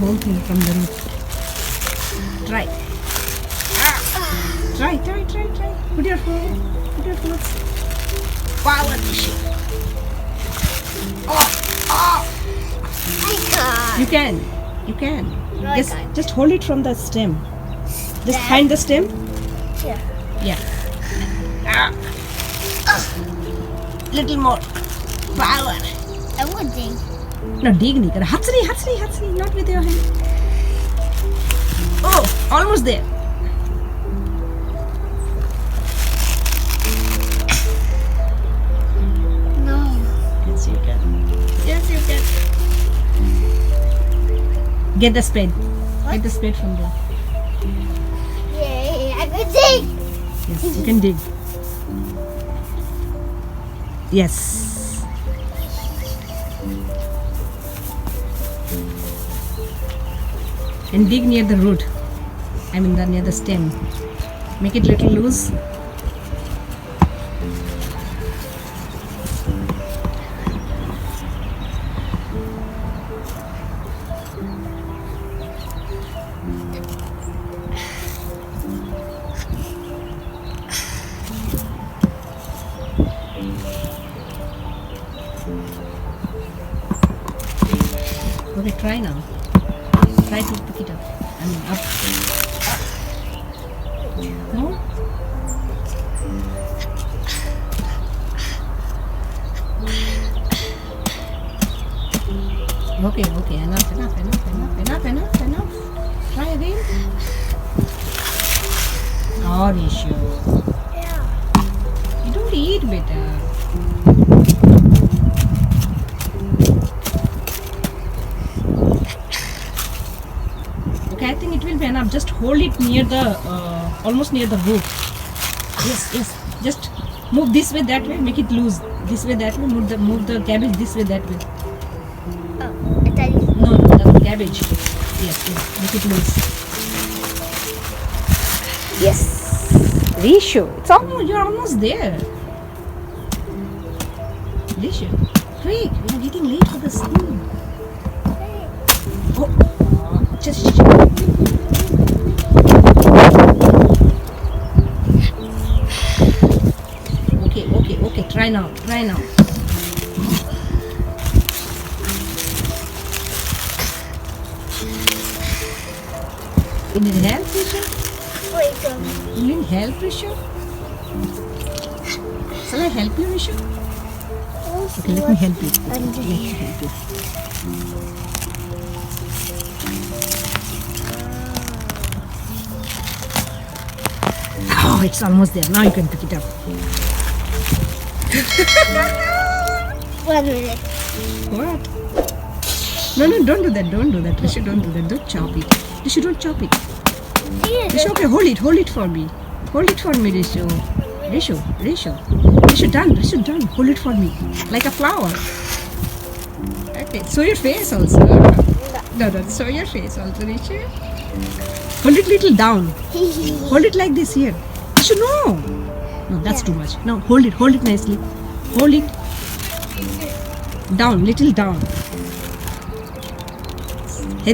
whole thing from the root. Try. Try. Put your foot. Power tissue. I can't. You can. No, I can't. Just hold it from the stem. Just find the stem. Yeah. Yeah. Little more power. I want to. No, dig nahi kar. Hatsri, not with your hand. Oh, almost there. No. Yes, you can. Get the spade. Get the spade from there. Yay, I can dig. Yes, you can dig. Yes. And dig near the root. Near the stem. Make it little loose. Okay, try now. Try to pick it up. Up. No? Okay. Enough. Try again. Or issue. Yeah. You don't eat better. I think it will be enough. Just hold it near the almost near the root. Yes. Just move this way, that way. Make it loose. This way, that way. Move the cabbage this way, that way. Oh, I thought you. No, the cabbage. Yes. Make it loose. Yes. Rishu, you're almost there. Rishu, quick. We are getting late for the school. Oh. Just. Okay. Try now. You need help, Rishu? Wait, You need help, Rishu? Shall I help you, Rishu? Okay, let me help you. Oh, it's almost there. Now you can pick it up. 1 minute. What? No, don't do that. Rishu, don't do that. Don't chop it. Rishu, don't chop it. Rishu, okay, hold it for me. Rishu. Rishu, done. Hold it for me. Like a flower. Okay, show your face also. No, show your face also, Rishu. Hold it little down. Hold it like this here. Rishu, no, that's too much. No, hold it nicely. Hold it down, little down. Hey,